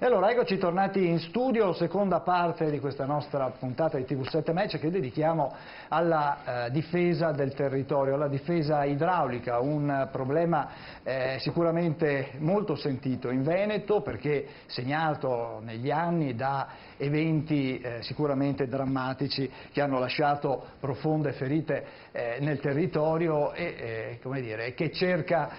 E allora eccoci tornati in studio, seconda parte di questa nostra puntata di TV7 Match che dedichiamo alla difesa del territorio, alla difesa idraulica, un problema sicuramente molto sentito in Veneto perché segnato negli anni da eventi sicuramente drammatici che hanno lasciato profonde ferite nel territorio e come dire, che cerca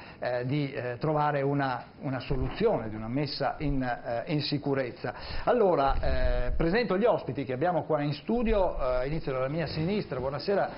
di trovare una soluzione, di una messa in sicurezza. Allora, presento gli ospiti che abbiamo qua in studio, inizio dalla mia sinistra, buonasera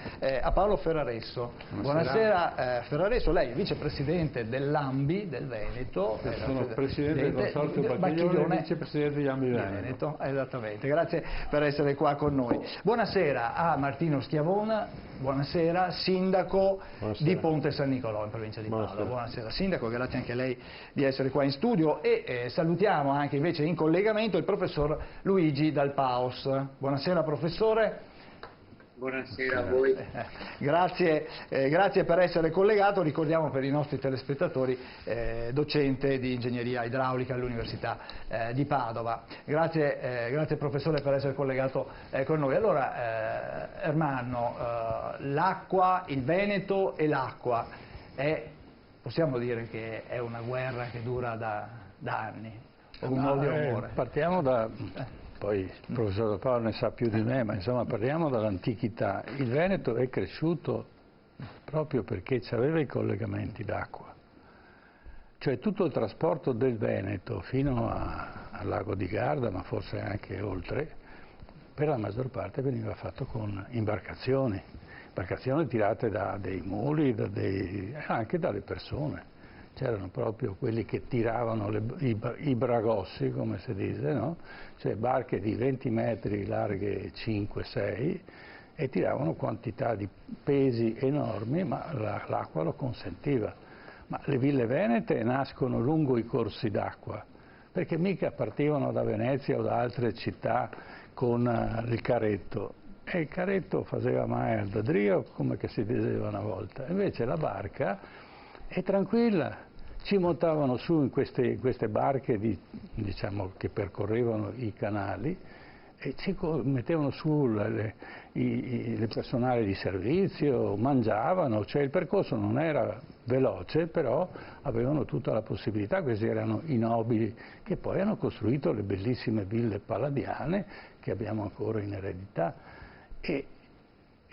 a Paolo Ferraresso. Buonasera Ferraresso, lei è vicepresidente dell'AMBI del Veneto. Sono presidente del Consorzio Bacchiglione e vicepresidente di AMBI Veneto. Esattamente, grazie per essere qua con noi. Buonasera a Martino Schiavona, buonasera, sindaco di Ponte San Nicolò in provincia di Padova. Buonasera sindaco, grazie anche a lei di essere qua in studio e salutiamo anche invece in collegamento il professor Luigi Dal Paos. Buonasera professore. Buonasera a voi. Grazie per essere collegato, ricordiamo per i nostri telespettatori docente di ingegneria idraulica all'Università di Padova. Grazie professore per essere collegato con noi. Allora Ermanno, l'acqua, il Veneto e l'acqua, possiamo dire che è una guerra che dura da anni, un odio e amore. Partiamo da... Poi il professor Dal Paolo ne sa più di me, ma insomma parliamo dall'antichità. Il Veneto è cresciuto proprio perché aveva i collegamenti d'acqua. Cioè tutto il trasporto del Veneto fino al lago di Garda, ma forse anche oltre, per la maggior parte veniva fatto con imbarcazioni tirate da dei muli, anche dalle persone. C'erano proprio quelli che tiravano i bragossi, come si dice, no? Cioè barche di 20 metri larghe 5-6 e tiravano quantità di pesi enormi, ma l'acqua lo consentiva. Ma le ville venete nascono lungo i corsi d'acqua, perché mica partivano da Venezia o da altre città con il carretto. E il carretto faceva mai da Drio, come che si diceva una volta. Invece la barca è tranquilla, ci montavano su in queste barche diciamo, che percorrevano i canali e ci mettevano su le personale di servizio, mangiavano, cioè il percorso non era veloce, però avevano tutta la possibilità. Questi erano i nobili che poi hanno costruito le bellissime ville palladiane che abbiamo ancora in eredità. E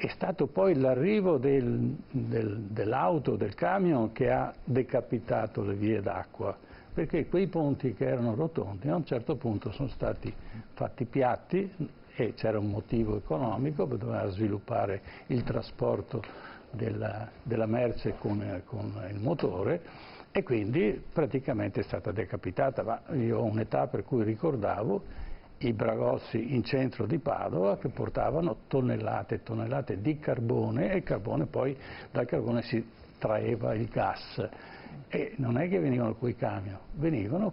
è stato poi l'arrivo dell'auto, del camion che ha decapitato le vie d'acqua, perché quei ponti che erano rotondi a un certo punto sono stati fatti piatti e c'era un motivo economico, doveva sviluppare il trasporto della merce con il motore e quindi praticamente è stata decapitata. Ma io ho un'età per cui ricordavo i bragossi in centro di Padova che portavano tonnellate e tonnellate di carbone e il carbone poi dal carbone si traeva il gas e non è che venivano coi camion, venivano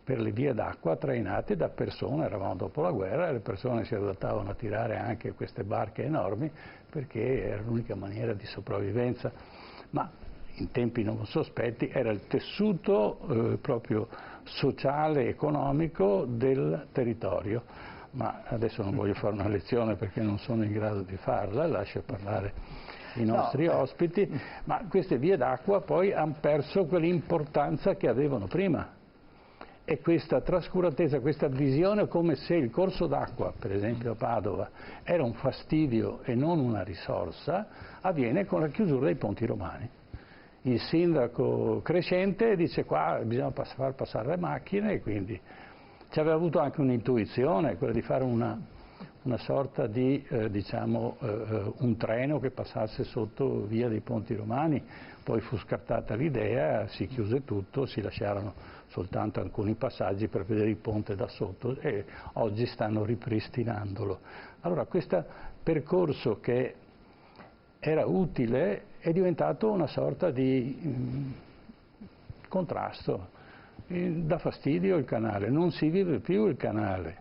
per le vie d'acqua trainate da persone. Eravamo dopo la guerra e le persone si adattavano a tirare anche queste barche enormi perché era l'unica maniera di sopravvivenza, ma in tempi non sospetti era il tessuto proprio sociale, economico del territorio. Ma adesso non voglio fare una lezione perché non sono in grado di farla, lascio parlare i nostri ospiti, ma queste vie d'acqua poi hanno perso quell'importanza che avevano prima. E questa trascuratezza, questa visione come se il corso d'acqua, per esempio a Padova, era un fastidio e non una risorsa, avviene con la chiusura dei ponti romani. Il sindaco crescente dice qua bisogna far passare le macchine e quindi ci aveva avuto anche un'intuizione, quella di fare una sorta di un treno che passasse sotto via dei ponti romani, poi fu scartata l'idea, si chiuse tutto, si lasciarono soltanto alcuni passaggi per vedere il ponte da sotto e oggi stanno ripristinandolo. Allora questo percorso che era utile è diventato una sorta di contrasto, dà fastidio il canale, non si vive più il canale.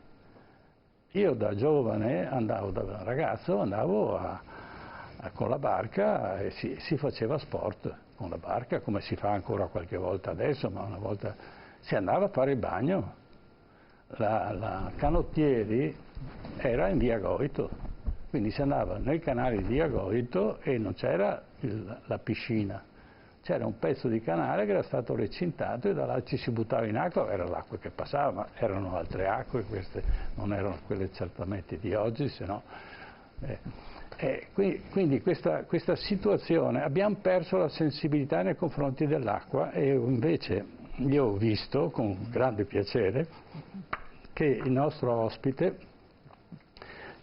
Io da giovane da ragazzo andavo con la barca e si faceva sport con la barca, come si fa ancora qualche volta adesso, ma una volta si andava a fare il bagno la Canottieri era in via Goito, quindi si andava nel canale di via Goito e non c'era la piscina, c'era un pezzo di canale che era stato recintato e da là ci si buttava in acqua, era l'acqua che passava, ma erano altre acque, queste non erano quelle certamente di oggi, se no... quindi questa situazione, abbiamo perso la sensibilità nei confronti dell'acqua e invece io ho visto con grande piacere che il nostro ospite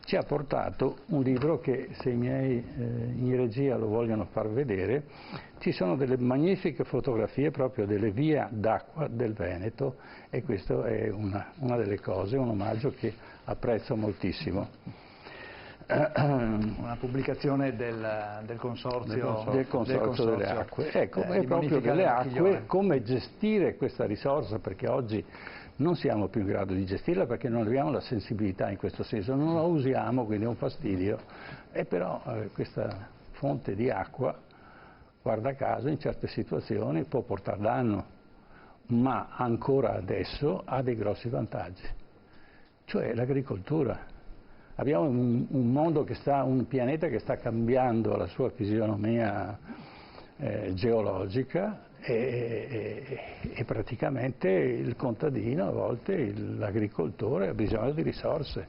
ci ha portato un libro che, se i miei in regia lo vogliono far vedere, ci sono delle magnifiche fotografie proprio delle vie d'acqua del Veneto e questo è una delle cose, un omaggio che apprezzo moltissimo. Una pubblicazione del consorzio delle acque. Ecco, è proprio delle acque, come gestire questa risorsa, perché oggi non siamo più in grado di gestirla perché non abbiamo la sensibilità in questo senso, non la usiamo, quindi è un fastidio, e però questa fonte di acqua, guarda caso, in certe situazioni può portare danno, ma ancora adesso ha dei grossi vantaggi, cioè l'agricoltura. Abbiamo un mondo un pianeta che sta cambiando la sua fisionomia geologica e praticamente il contadino, a volte l'agricoltore ha bisogno di risorse.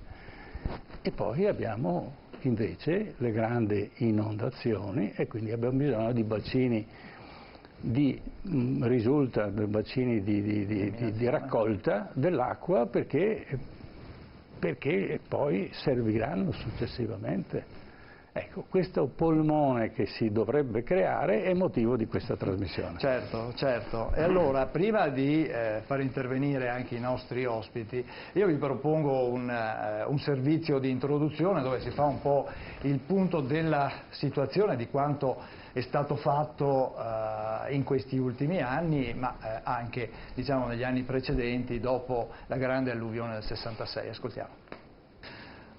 E poi abbiamo invece le grandi inondazioni e quindi abbiamo bisogno di bacini di raccolta dell'acqua perché poi serviranno successivamente. Ecco, questo polmone che si dovrebbe creare è motivo di questa trasmissione. Certo, certo. E allora, prima di far intervenire anche i nostri ospiti, io vi propongo un servizio di introduzione dove si fa un po' il punto della situazione, di quanto è stato fatto in questi ultimi anni, ma anche diciamo negli anni precedenti, dopo la grande alluvione del 66. Ascoltiamo.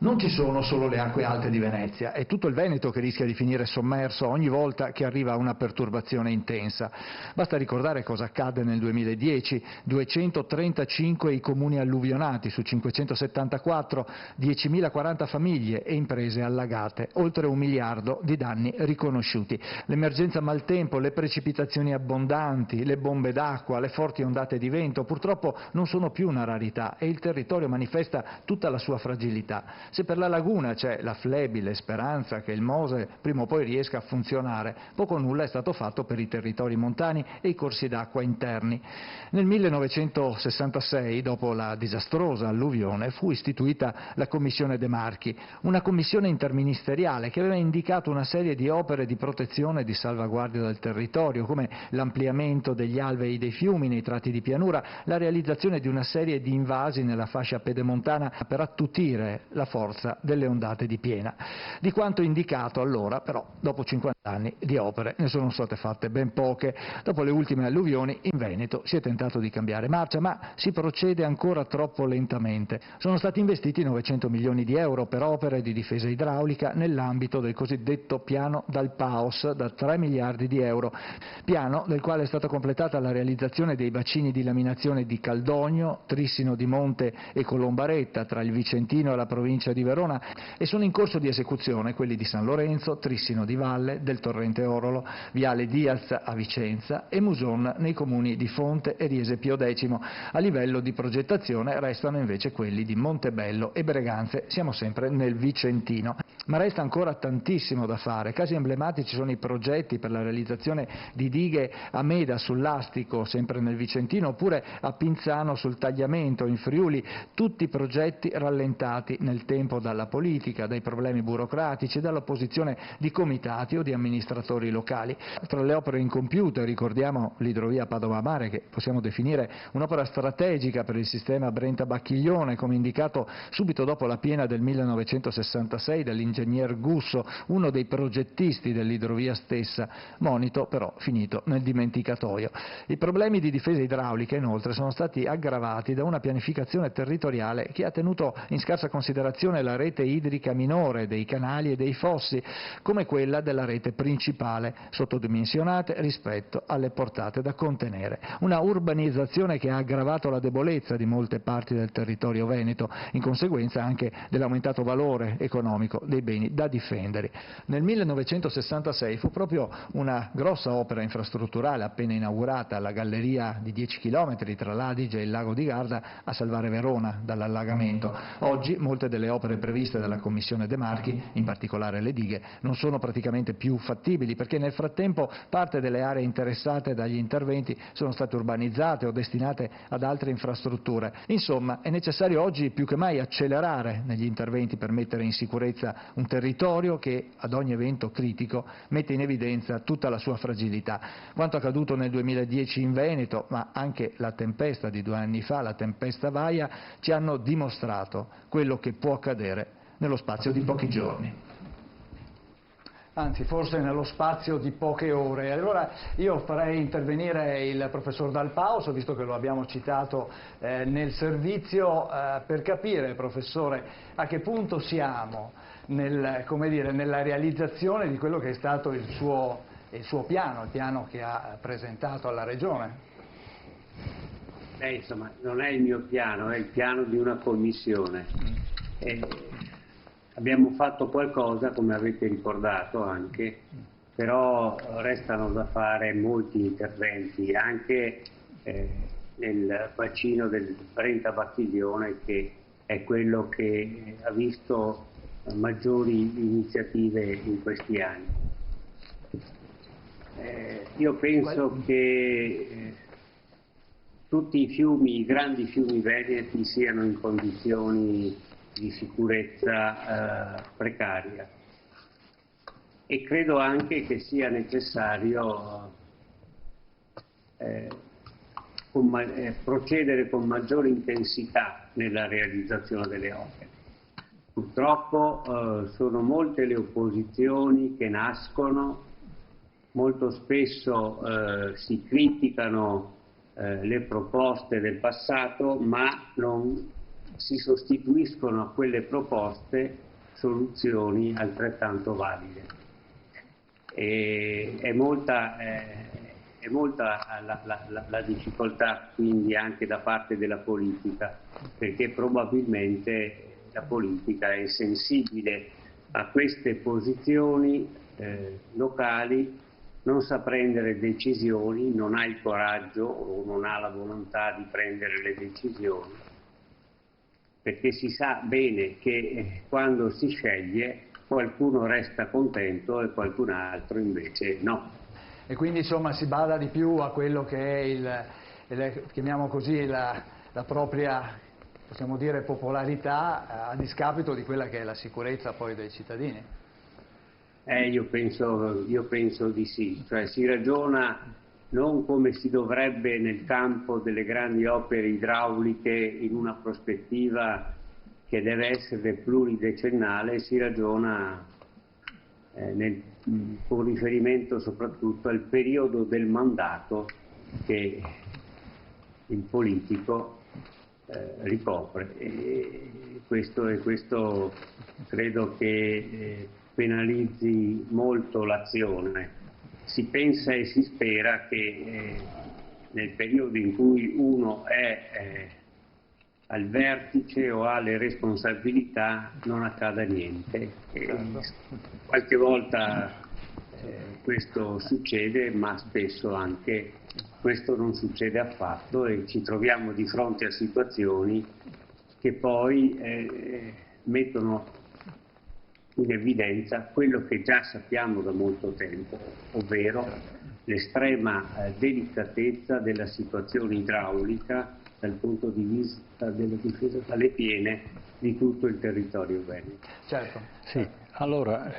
Non ci sono solo le acque alte di Venezia, è tutto il Veneto che rischia di finire sommerso ogni volta che arriva una perturbazione intensa. Basta ricordare cosa accadde nel 2010, 235 i comuni alluvionati su 574, 10.040 famiglie e imprese allagate, oltre 1 miliardo di danni riconosciuti. L'emergenza maltempo, le precipitazioni abbondanti, le bombe d'acqua, le forti ondate di vento purtroppo non sono più una rarità e il territorio manifesta tutta la sua fragilità. Se per la laguna c'è la flebile speranza che il Mose prima o poi riesca a funzionare, poco o nulla è stato fatto per i territori montani e i corsi d'acqua interni. Nel 1966, dopo la disastrosa alluvione, fu istituita la Commissione De Marchi, una commissione interministeriale che aveva indicato una serie di opere di protezione e di salvaguardia del territorio, come l'ampliamento degli alvei dei fiumi nei tratti di pianura, la realizzazione di una serie di invasi nella fascia pedemontana per attutire la forza delle ondate di piena. Di quanto indicato allora, però, dopo 50 anni di opere ne sono state fatte ben poche. Dopo le ultime alluvioni in Veneto si è tentato di cambiare marcia, ma si procede ancora troppo lentamente. Sono stati investiti 900 milioni di euro per opere di difesa idraulica nell'ambito del cosiddetto piano dal Paos da 3 miliardi di euro, piano del quale è stata completata la realizzazione dei bacini di laminazione di Caldogno, Trissino di Monte e Colombaretta tra il Vicentino e la provincia di Verona e sono in corso di esecuzione quelli di San Lorenzo, Trissino di Valle, del Torrente Orolo, Viale Diaz a Vicenza e Muson nei comuni di Fonte e Riese Pio X. A livello di progettazione restano invece quelli di Montebello e Breganze, siamo sempre nel Vicentino. Ma resta ancora tantissimo da fare. Casi emblematici sono i progetti per la realizzazione di dighe a Meda sull'Astico, sempre nel Vicentino, oppure a Pinzano sul Tagliamento in Friuli, tutti progetti rallentati nel tempo dalla politica, dai problemi burocratici, dall'opposizione di comitati o di amministratori locali. Tra le opere incompiute ricordiamo l'idrovia Padova-Mare, che possiamo definire un'opera strategica per il sistema Brenta-Bacchiglione, come indicato subito dopo la piena del 1966 dall'ingegner Gusso, uno dei progettisti dell'idrovia stessa, monito però finito nel dimenticatoio. I problemi di difesa idraulica inoltre sono stati aggravati da una pianificazione territoriale che ha tenuto in scarsa considerazione considerazione la rete idrica minore dei canali e dei fossi come quella della rete principale, sottodimensionate rispetto alle portate da contenere. Una urbanizzazione che ha aggravato la debolezza di molte parti del territorio veneto, in conseguenza anche dell'aumentato valore economico dei beni da difendere. Nel 1966 fu proprio una grossa opera infrastrutturale appena inaugurata, la galleria di 10 chilometri tra l'Adige e il lago di Garda, a salvare Verona dall'allagamento. Oggi molte delle opere previste dalla Commissione De Marchi, in particolare le dighe, non sono praticamente più fattibili perché nel frattempo parte delle aree interessate dagli interventi sono state urbanizzate o destinate ad altre infrastrutture. Insomma, è necessario oggi più che mai accelerare negli interventi per mettere in sicurezza un territorio che ad ogni evento critico mette in evidenza tutta la sua fragilità. Quanto accaduto nel 2010 in Veneto, ma anche la tempesta di 2 anni fa, la tempesta Vaia, ci hanno dimostrato quello che può accadere nello spazio di pochi giorni. Anzi, forse nello spazio di poche ore. Allora io farei intervenire il professor Dal Pauso, visto che lo abbiamo citato nel servizio, per capire, professore, a che punto siamo nella realizzazione di quello che è stato il suo piano, il piano che ha presentato alla Regione. Insomma, non è il mio piano, è il piano di una commissione. Abbiamo fatto qualcosa, come avete ricordato anche, però restano da fare molti interventi, anche nel bacino del Brenta Bacchiglione, che è quello che ha visto maggiori iniziative in questi anni. Io penso che tutti i grandi fiumi veneti siano in condizioni di sicurezza precaria e credo anche che sia necessario procedere con maggiore intensità nella realizzazione delle opere. Purtroppo sono molte le opposizioni che nascono, molto spesso si criticano le proposte del passato, ma non si sostituiscono a quelle proposte soluzioni altrettanto valide. È molta la difficoltà quindi anche da parte della politica, perché probabilmente la politica è sensibile a queste posizioni locali, non sa prendere decisioni, non ha il coraggio o non ha la volontà di prendere le decisioni, perché si sa bene che quando si sceglie qualcuno resta contento e qualcun altro invece no. E quindi insomma si bada di più a quello che è chiamiamo così, la propria, possiamo dire, popolarità a discapito di quella che è la sicurezza poi dei cittadini. Io penso di sì, cioè si ragiona non come si dovrebbe nel campo delle grandi opere idrauliche in una prospettiva che deve essere pluridecennale, si ragiona con riferimento soprattutto al periodo del mandato che il politico ricopre. E questo credo che penalizzi molto l'azione. Si pensa e si spera che nel periodo in cui uno è al vertice o ha le responsabilità non accada niente. Qualche volta questo succede, ma spesso anche questo non succede affatto e ci troviamo di fronte a situazioni che poi mettono in evidenza quello che già sappiamo da molto tempo, ovvero l'estrema delicatezza della situazione idraulica dal punto di vista della difesa dalle piene di tutto il territorio veneto. Certo. Sì, allora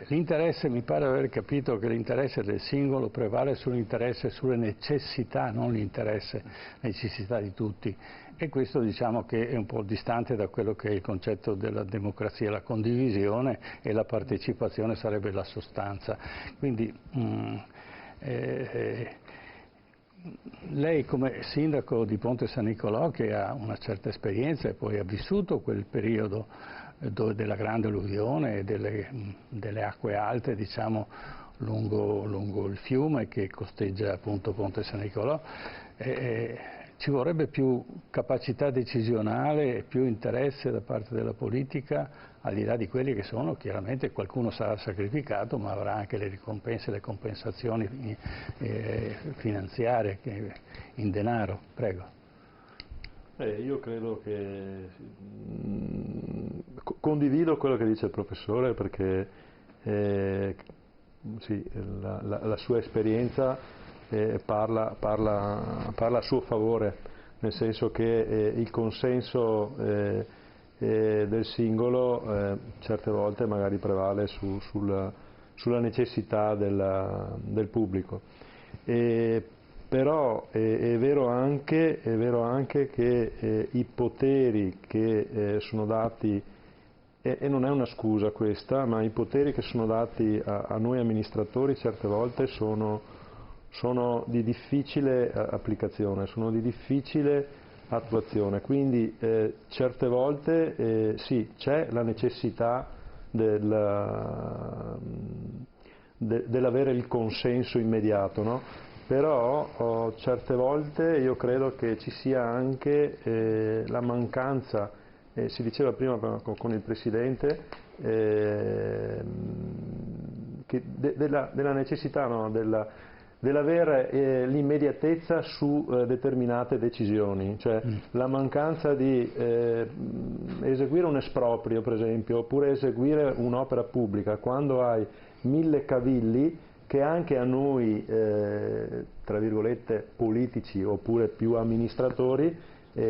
l'interesse, mi pare aver capito che l'interesse del singolo prevale sull'interesse, sulle necessità, non l'interesse, necessità di tutti. E questo diciamo che è un po' distante da quello che è il concetto della democrazia, la condivisione e la partecipazione sarebbe la sostanza. Quindi lei come sindaco di Ponte San Nicolò, che ha una certa esperienza e poi ha vissuto quel periodo della grande alluvione e delle acque alte, diciamo, lungo il fiume che costeggia appunto Ponte San Nicolò, ci vorrebbe più capacità decisionale e più interesse da parte della politica, al di là di quelli che sono, chiaramente qualcuno sarà sacrificato, ma avrà anche le ricompense, le compensazioni finanziarie in denaro. Prego. Io credo che condivido quello che dice il professore, perché sì, la sua esperienza parla a suo favore, nel senso che il consenso del singolo certe volte magari prevale sulla necessità del pubblico. Però è vero anche che i poteri che sono dati, e non è una scusa questa, ma i poteri che sono dati a noi amministratori certe volte sono di difficile applicazione, sono di difficile attuazione, quindi certe volte sì, c'è la necessità dell'avere il consenso immediato, no? Però certe volte io credo che ci sia anche la mancanza, si diceva prima con il Presidente, della necessità, no? Dell'avere l'immediatezza su determinate decisioni, cioè la mancanza di eseguire un esproprio, per esempio, oppure eseguire un'opera pubblica, quando hai 1000 cavilli che anche a noi, tra virgolette, politici oppure più amministratori,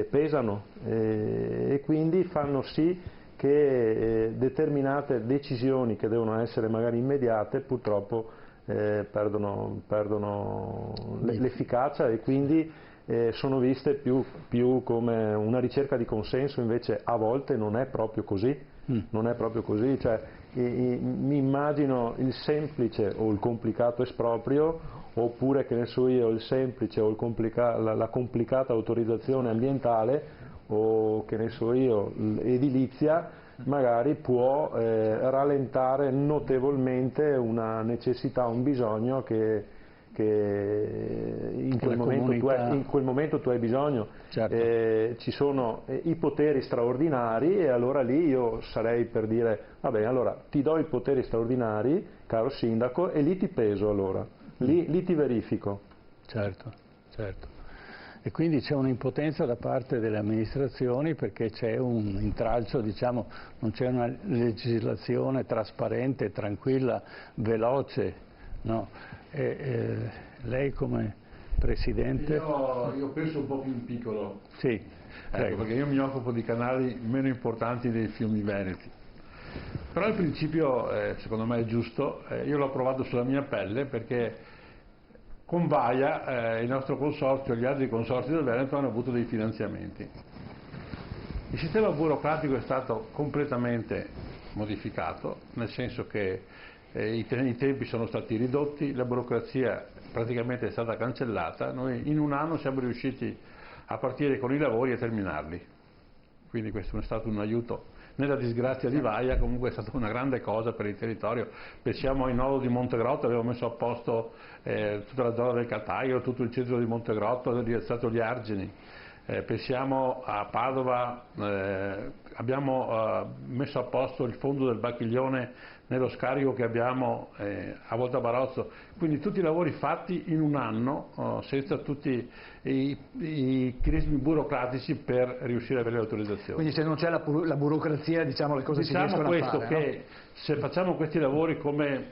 pesano e quindi fanno sì che determinate decisioni che devono essere magari immediate purtroppo perdono l'efficacia e quindi sono viste più come una ricerca di consenso, invece a volte non è proprio così, non è proprio così, cioè mi immagino il semplice o il complicato esproprio, oppure che ne so io, il semplice o la complicata autorizzazione ambientale, o che ne so io, edilizia, magari può rallentare notevolmente una necessità, un bisogno che in quel momento tu hai bisogno. Certo. Ci sono i poteri straordinari e allora lì io sarei per dire va bene, allora ti do i poteri straordinari, caro sindaco, e lì ti peso, allora lì ti verifico. Certo, certo. E quindi c'è un'impotenza da parte delle amministrazioni perché c'è un intralcio, diciamo, non c'è una legislazione trasparente, tranquilla, veloce, no? Lei come Presidente? Io penso un po' più in piccolo. Sì, ecco, perché io mi occupo di canali meno importanti dei fiumi veneti. Però il principio, secondo me, è giusto, io l'ho provato sulla mia pelle perché con Vaia il nostro consorzio e gli altri consorzi del Veneto hanno avuto dei finanziamenti. Il sistema burocratico è stato completamente modificato, nel senso che i tempi sono stati ridotti, la burocrazia praticamente è stata cancellata, noi in un anno siamo riusciti a partire con i lavori e terminarli, quindi questo è stato un aiuto. Nella disgrazia di Vaia comunque è stata una grande cosa per il territorio. Pensiamo ai nodo di Montegrotto, abbiamo messo a posto tutta la zona del Cataio, tutto il centro di Montegrotto, abbiamo rialzato gli argini. Pensiamo a Padova, abbiamo messo a posto il fondo del Bacchiglione nello scarico che abbiamo a Volta Barozzo, quindi tutti i lavori fatti in un anno senza tutti i crismi burocratici per riuscire ad avere le autorizzazioni. Quindi se non c'è la burocrazia, diciamo, le cose si riescono a fare. Che no? Se facciamo questi lavori come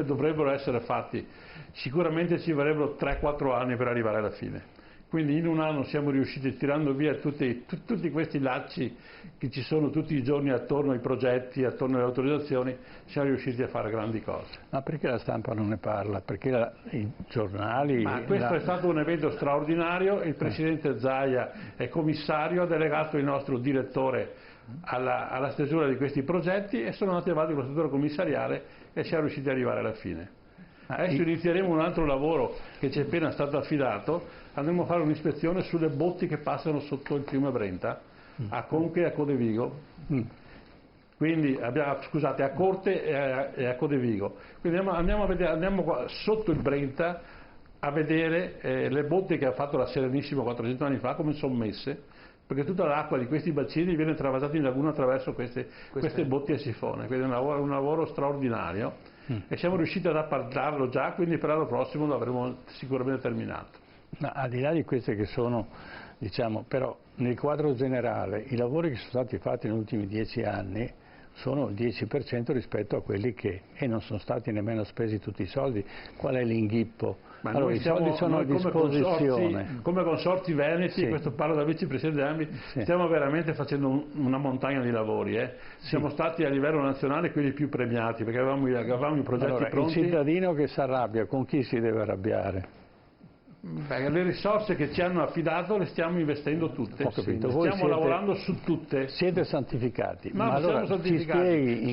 dovrebbero essere fatti, sicuramente ci vorrebbero 3-4 anni per arrivare alla fine. Quindi in un anno siamo riusciti, tirando via tutti questi lacci che ci sono tutti i giorni attorno ai progetti, attorno alle autorizzazioni, siamo riusciti a fare grandi cose. Ma perché la stampa non ne parla? Perché i giornali... Ma questo è stato un evento straordinario, il Presidente Zaia è commissario, ha delegato il nostro direttore alla stesura di questi progetti e sono andati avanti con la struttura commissariale e siamo riusciti ad arrivare alla fine. Adesso inizieremo un altro lavoro che ci è appena stato affidato, andremo a fare un'ispezione sulle botti che passano sotto il fiume Brenta, a Conche e a Codevigo. Quindi scusate, a Corte e a Codevigo. Quindi andiamo sotto il Brenta a vedere le botti che ha fatto la Serenissima 400 anni fa, come sono messe, perché tutta l'acqua di questi bacini viene travasata in laguna attraverso queste botti a sifone. Quindi è un lavoro straordinario e siamo riusciti ad appartarlo già, quindi per l'anno prossimo lo avremo sicuramente terminato. Ma al di là di queste che sono, diciamo, però nel quadro generale i lavori che sono stati fatti negli ultimi 10 anni sono il 10% rispetto a quelli che, e non sono stati nemmeno spesi tutti i soldi. Qual è l'inghippo? Ma allora, i soldi sono a disposizione. Come consorzi veneti, sì. Questo parlo da vicepresidente Ambi, sì. Stiamo veramente facendo una montagna di lavori. Siamo sì. stati a livello nazionale quelli più premiati, perché avevamo i progetti allora, pronti. Il cittadino che si arrabbia, con chi si deve arrabbiare? Beh, le risorse che ci hanno affidato le stiamo investendo tutte. Ho capito. Stiamo lavorando su tutte. Siete santificati, ma allora ci spieghi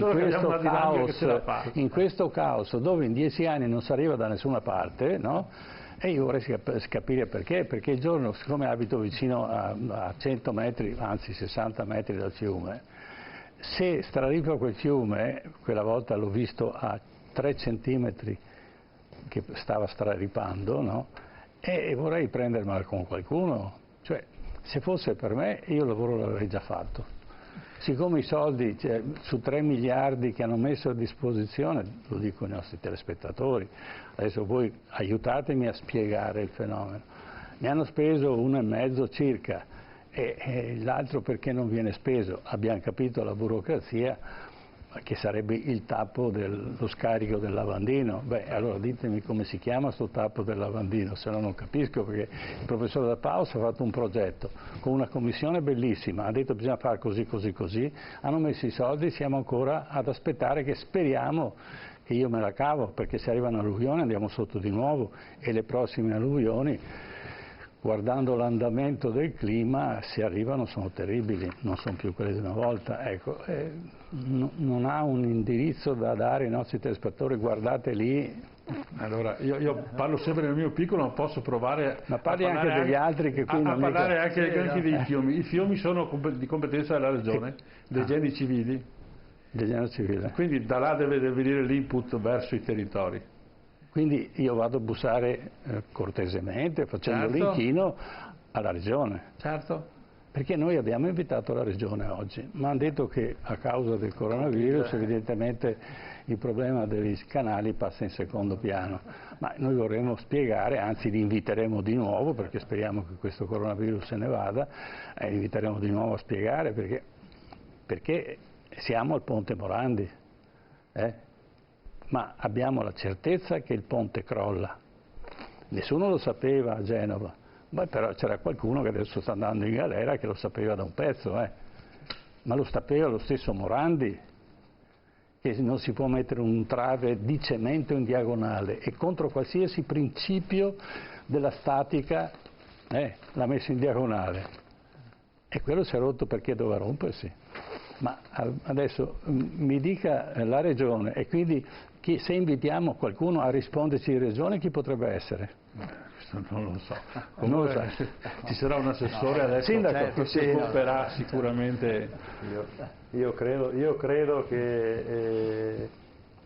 in questo caos dove in 10 anni non si arriva da nessuna parte, no? E io vorrei capire perché il giorno, siccome abito vicino a 100 metri, anzi 60 metri dal fiume, se straripa quel fiume, quella volta l'ho visto a 3 centimetri che stava straripando, no? E vorrei prendermela con qualcuno, cioè se fosse per me io il lavoro l'avrei già fatto. Siccome i soldi, cioè, su 3 miliardi che hanno messo a disposizione, lo dico ai nostri telespettatori, adesso voi aiutatemi a spiegare il fenomeno, ne hanno speso 1,5 circa e l'altro perché non viene speso? Abbiamo capito la burocrazia, che sarebbe il tappo dello scarico del lavandino. Beh, allora ditemi come si chiama sto tappo del lavandino, se no non capisco, perché il professor Da Paus ha fatto un progetto con una commissione bellissima, ha detto bisogna fare così, così, così, hanno messo i soldi, siamo ancora ad aspettare che speriamo che io me la cavo, perché se arrivano alluvioni andiamo sotto di nuovo e le prossime alluvioni, guardando l'andamento del clima, se arrivano sono terribili, non sono più quelle di una volta. Ecco, non ha un indirizzo da dare ai nostri telespettatori, guardate lì. Allora, io parlo sempre nel mio piccolo, ma posso provare ma parli anche degli altri che qui non parlare anche dei fiumi. I fiumi sono di competenza della Regione, dei geni civili. Dei geni civili. Quindi da là deve venire l'input verso i territori. Quindi io vado a bussare cortesemente, facendo l'inchino alla Regione. Certo. Perché noi abbiamo invitato la Regione oggi, ma hanno detto che a causa del coronavirus evidentemente il problema dei canali passa in secondo piano. Ma noi vorremmo spiegare, anzi li inviteremo di nuovo, perché speriamo che questo coronavirus se ne vada, li inviteremo di nuovo a spiegare perché siamo al Ponte Morandi. Ma abbiamo la certezza che il ponte crolla. Nessuno lo sapeva a Genova, però c'era qualcuno che adesso sta andando in galera che lo sapeva da un pezzo, ma lo sapeva lo stesso Morandi, che non si può mettere un trave di cemento in diagonale e contro qualsiasi principio della statica l'ha messo in diagonale. E quello si è rotto perché doveva rompersi. Ma adesso mi dica la Regione, e quindi se invitiamo qualcuno a risponderci di Regione, chi potrebbe essere? Questo non lo so. Comunque, ci sarà un assessore adesso che si occuperà sicuramente. Io credo che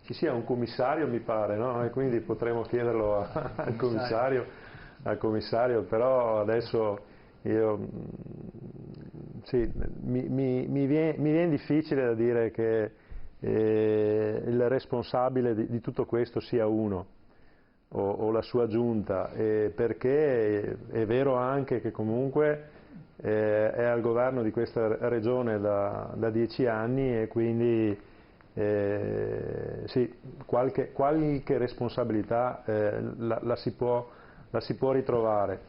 ci sia un commissario, mi pare, no? E quindi potremo chiederlo al commissario, però adesso mi viene difficile da dire che il responsabile di tutto questo sia uno o la sua giunta, perché è vero anche che comunque è al governo di questa regione da 10 anni e quindi sì, qualche responsabilità la si può ritrovare.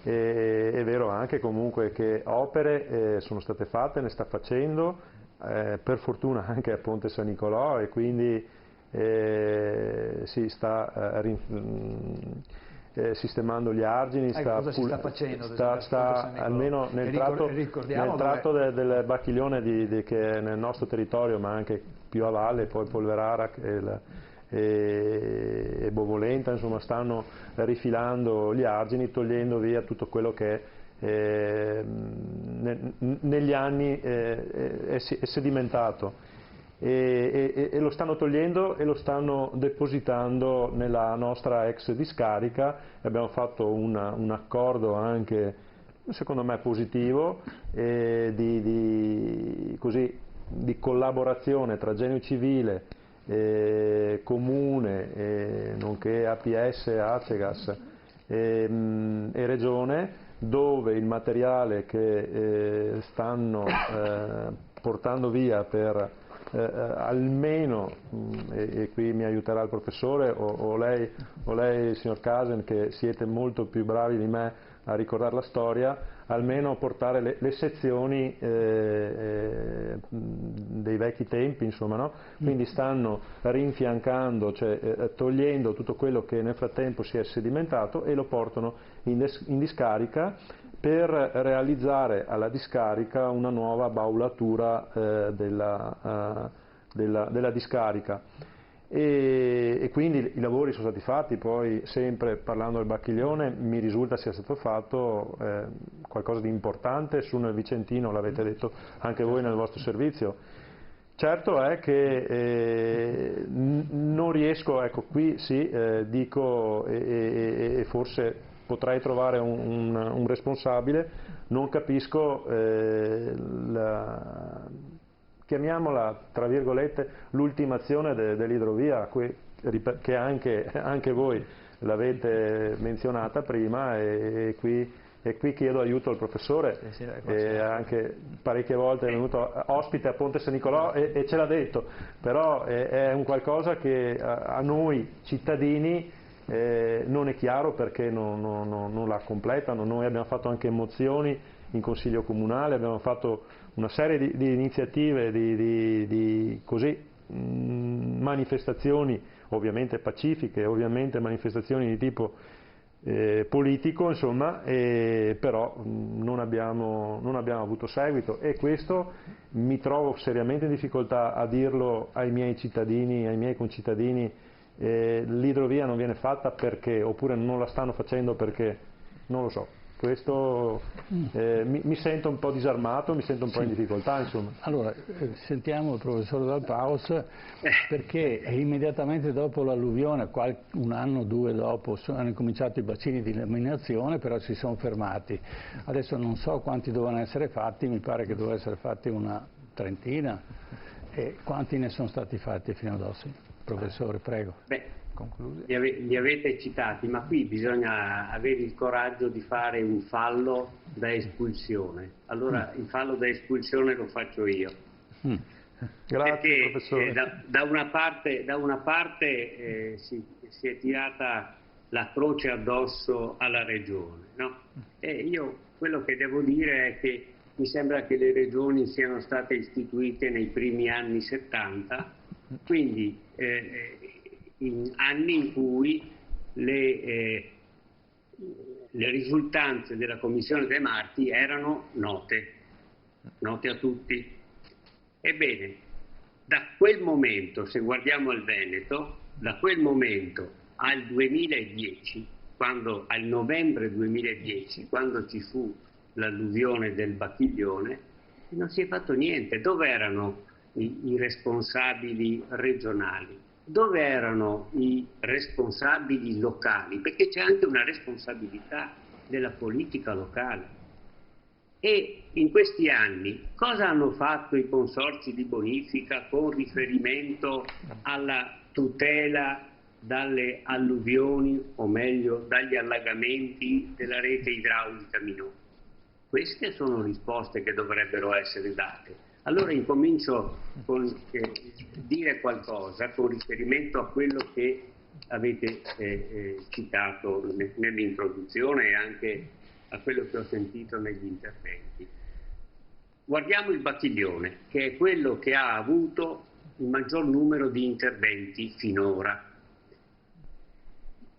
È vero anche comunque che opere sono state fatte, ne sta facendo, per fortuna anche a Ponte San Nicolò, e quindi si sta sistemando gli argini, cosa si sta facendo? sta almeno nel tratto del Bacchiglione che è nel nostro territorio, ma anche più a valle, poi Polverara e Bovolenta, insomma, stanno rifilando gli argini, togliendo via tutto quello che negli anni è sedimentato. E lo stanno togliendo e lo stanno depositando nella nostra ex discarica. Abbiamo fatto un accordo anche, secondo me, positivo di collaborazione tra Genio Civile, Comune, nonché APS, Acegas e Regione, dove il materiale che stanno portando via per almeno, e qui mi aiuterà il professore o lei signor Casen, che siete molto più bravi di me a ricordare la storia, almeno portare le sezioni dei vecchi tempi, insomma, no? Quindi stanno rinfiancando, cioè togliendo tutto quello che nel frattempo si è sedimentato e lo portano in discarica, per realizzare alla discarica una nuova baulatura della discarica. E quindi i lavori sono stati fatti. Poi, sempre parlando del Bacchiglione, mi risulta sia stato fatto qualcosa di importante su nel Vicentino, l'avete detto anche voi nel vostro servizio. Certo è che non riesco, ecco, qui sì, dico, e forse potrei trovare un responsabile, non capisco chiamiamola tra virgolette l'ultimazione dell'idrovia, che anche voi l'avete menzionata prima, e qui chiedo aiuto al professore, anche parecchie volte è venuto ospite a Ponte San Nicolò e ce l'ha detto, però è un qualcosa che a noi cittadini non è chiaro, perché non la completano. Noi abbiamo fatto anche mozioni in Consiglio Comunale, abbiamo fatto una serie di iniziative, di manifestazioni ovviamente pacifiche, ovviamente manifestazioni di tipo politico, insomma, però non abbiamo avuto seguito, e questo mi trovo seriamente in difficoltà a dirlo ai miei cittadini, ai miei concittadini. L'idrovia non viene fatta perché, oppure non la stanno facendo perché, non lo so. Questo mi sento un po' disarmato, mi sento un po' in difficoltà, insomma. Allora, sentiamo il professor Dal Paus, perché immediatamente dopo l'alluvione, un anno o due dopo, hanno incominciato i bacini di laminazione, però si sono fermati. Adesso non so quanti dovevano essere fatti, mi pare che doveva essere fatti una trentina. E quanti ne sono stati fatti fino ad oggi? Professore, prego. Li avete citati, ma qui bisogna avere il coraggio di fare un fallo da espulsione. Allora il fallo da espulsione lo faccio io. Grazie, professore. Da una parte si è tirata la croce addosso alla regione, no? E io quello che devo dire è che mi sembra che le regioni siano state istituite nei primi anni 70, quindi in anni in cui le risultanze della Commissione De Marti erano note a tutti. Ebbene, da quel momento, se guardiamo il Veneto, da quel momento al 2010, al novembre 2010, quando ci fu l'alluvione del Bacchiglione, non si è fatto niente. Dove erano i responsabili regionali? Dove erano i responsabili locali? Perché c'è anche una responsabilità della politica locale. E in questi anni cosa hanno fatto i consorzi di bonifica con riferimento alla tutela dalle alluvioni, o meglio dagli allagamenti della rete idraulica minore? Queste sono risposte che dovrebbero essere date. Allora incomincio con dire qualcosa con riferimento a quello che avete citato nell'introduzione e anche a quello che ho sentito negli interventi. Guardiamo il Bacchiglione, che è quello che ha avuto il maggior numero di interventi finora.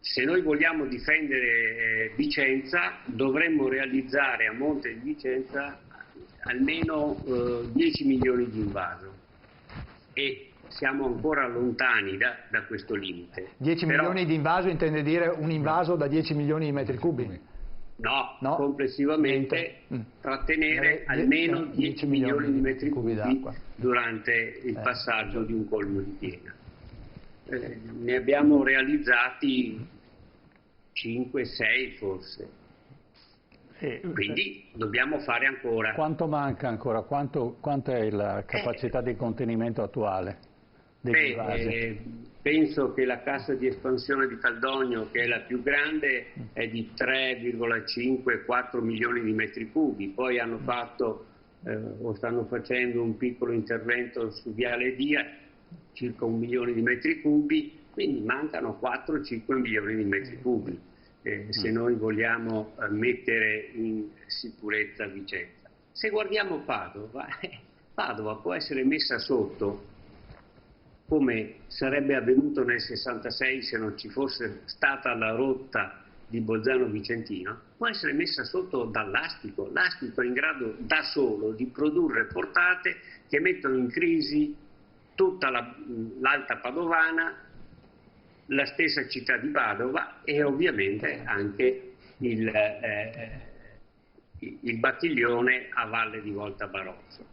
Se noi vogliamo difendere Vicenza, dovremmo realizzare a monte di Vicenza almeno 10 milioni di invaso, e siamo ancora lontani da questo limite. 10 milioni di invaso intende dire un invaso da 10 milioni di metri cubi? No, complessivamente trattenere almeno 10 milioni di metri cubi d'acqua durante il passaggio di un colmo di piena. Ne abbiamo realizzati 5-6 forse. Quindi dobbiamo fare ancora. Quanto manca ancora? Quanta è la capacità di contenimento attuale degli invasi? Penso che la cassa di espansione di Caldogno, che è la più grande, è di 3,5-4 milioni di metri cubi. Poi hanno fatto o stanno facendo un piccolo intervento su Viale Dia, circa 1 milione di metri cubi, quindi mancano 4-5 milioni di metri cubi. Se noi vogliamo mettere in sicurezza Vicenza. Se guardiamo Padova, Padova può essere messa sotto, come sarebbe avvenuto nel 66 se non ci fosse stata la rotta di Bolzano Vicentino, può essere messa sotto dall'astico. L'astico è in grado da solo di produrre portate che mettono in crisi tutta l'Alta Padovana, la stessa città di Padova e ovviamente anche il Battiglione a valle di Volta Barozzo.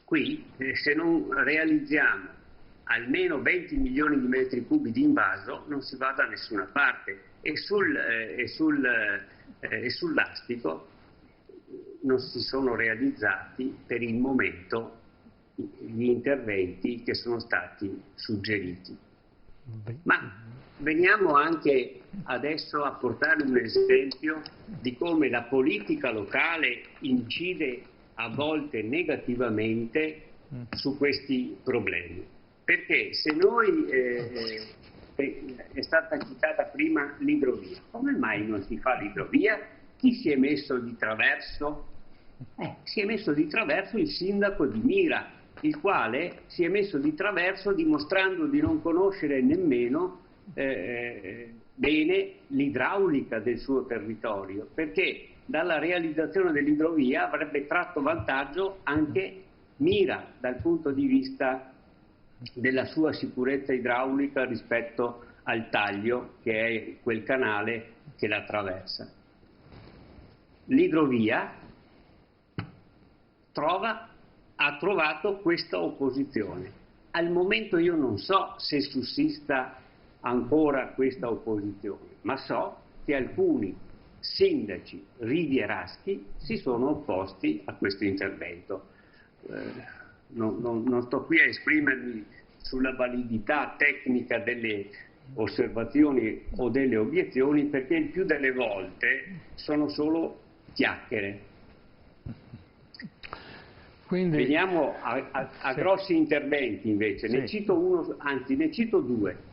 Qui se non realizziamo almeno 20 milioni di metri cubi di invaso non si va da nessuna parte e sull'astico non si sono realizzati per il momento gli interventi che sono stati suggeriti. Ma veniamo anche adesso a portare un esempio di come la politica locale incide a volte negativamente su questi problemi. Perché se noi, è stata citata prima l'idrovia, come mai non si fa l'idrovia? Chi si è messo di traverso? Si è messo di traverso il sindaco di Mira, il quale si è messo di traverso dimostrando di non conoscere nemmeno bene l'idraulica del suo territorio, perché dalla realizzazione dell'idrovia avrebbe tratto vantaggio anche Mira dal punto di vista della sua sicurezza idraulica rispetto al Taglio, che è quel canale che la attraversa. L'idrovia ha trovato questa opposizione. Al momento io non so se sussista ancora questa opposizione, ma so che alcuni sindaci rivieraschi si sono opposti a questo intervento. Non sto qui a esprimermi sulla validità tecnica delle osservazioni o delle obiezioni, perché il più delle volte sono solo chiacchiere. Quindi, veniamo a grossi interventi invece, ne cito uno, anzi ne cito due.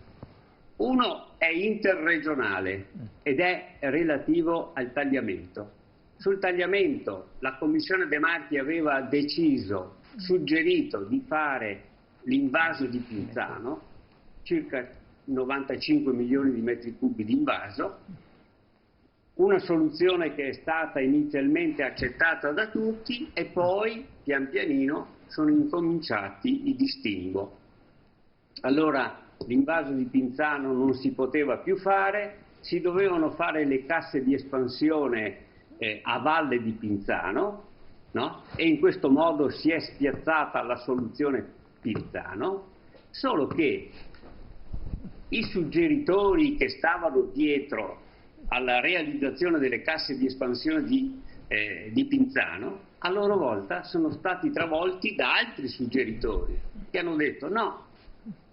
Uno è interregionale ed è relativo al tagliamento. Sul tagliamento la Commissione De Marchi aveva deciso, suggerito di fare l'invaso di Pinzano, circa 95 milioni di metri cubi di invaso, una soluzione che è stata inizialmente accettata da tutti e poi pian pianino sono incominciati i distinguo. Allora l'invaso di Pinzano non si poteva più fare, si dovevano fare le casse di espansione a valle di Pinzano, no? E in questo modo si è spiazzata la soluzione Pinzano, solo che i suggeritori che stavano dietro alla realizzazione delle casse di espansione di Pinzano a loro volta sono stati travolti da altri suggeritori che hanno detto no,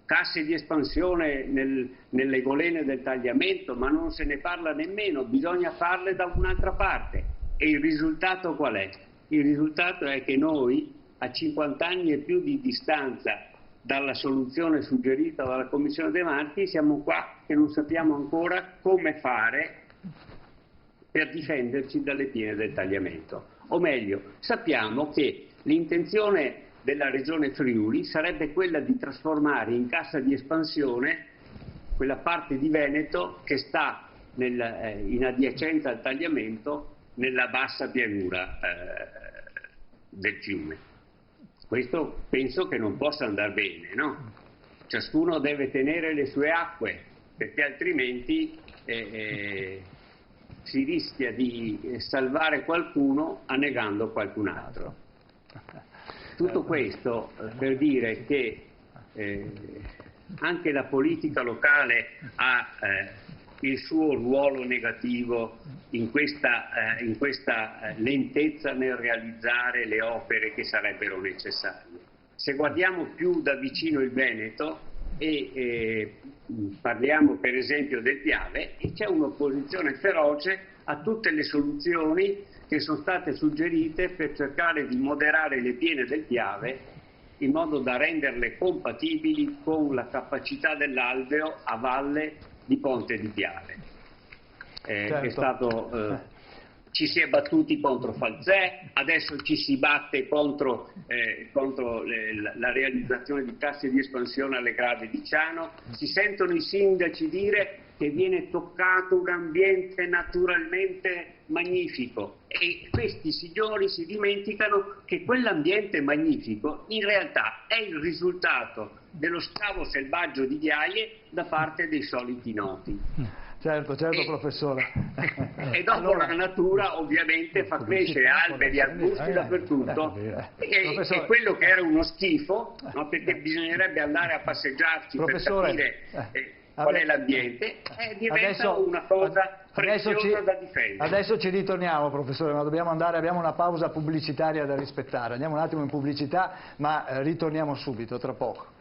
casse di espansione nelle golene del tagliamento, ma non se ne parla nemmeno, bisogna farle da un'altra parte. E il risultato qual è? Il risultato è che noi, a 50 anni e più di distanza dalla soluzione suggerita dalla Commissione De Marchi, siamo qua che non sappiamo ancora come fare per difenderci dalle piene del tagliamento. O meglio, sappiamo che l'intenzione della Regione Friuli sarebbe quella di trasformare in cassa di espansione quella parte di Veneto che sta in adiacenza al tagliamento nella bassa pianura del fiume. Questo penso che non possa andare bene, no? Ciascuno deve tenere le sue acque, perché altrimenti si rischia di salvare qualcuno annegando qualcun altro. Tutto questo per dire che anche la politica locale ha il suo ruolo negativo in questa lentezza nel realizzare le opere che sarebbero necessarie. Se guardiamo più da vicino il Veneto e parliamo per esempio del Piave, c'è un'opposizione feroce a tutte le soluzioni che sono state suggerite per cercare di moderare le piene del Piave in modo da renderle compatibili con la capacità dell'alveo a valle di Ponte di Piave. Certo. Ci si è battuti contro Falzè, adesso ci si batte contro la realizzazione di casse di espansione alle grave di Ciano. Si sentono i sindaci dire che viene toccato un ambiente naturalmente magnifico e questi signori si dimenticano che quell'ambiente magnifico in realtà è il risultato dello scavo selvaggio di ghiaie da parte dei soliti noti. Certo, professore. E dopo la natura ovviamente fa crescere alberi e arbusti dappertutto e quello che era uno schifo, no, perché bisognerebbe andare a passeggiarci per capire qual è l'ambiente, diventa una cosa preziosa da difendere. Adesso ci ritorniamo, professore, ma dobbiamo andare, abbiamo una pausa pubblicitaria da rispettare. Andiamo un attimo in pubblicità, ma ritorniamo subito, tra poco.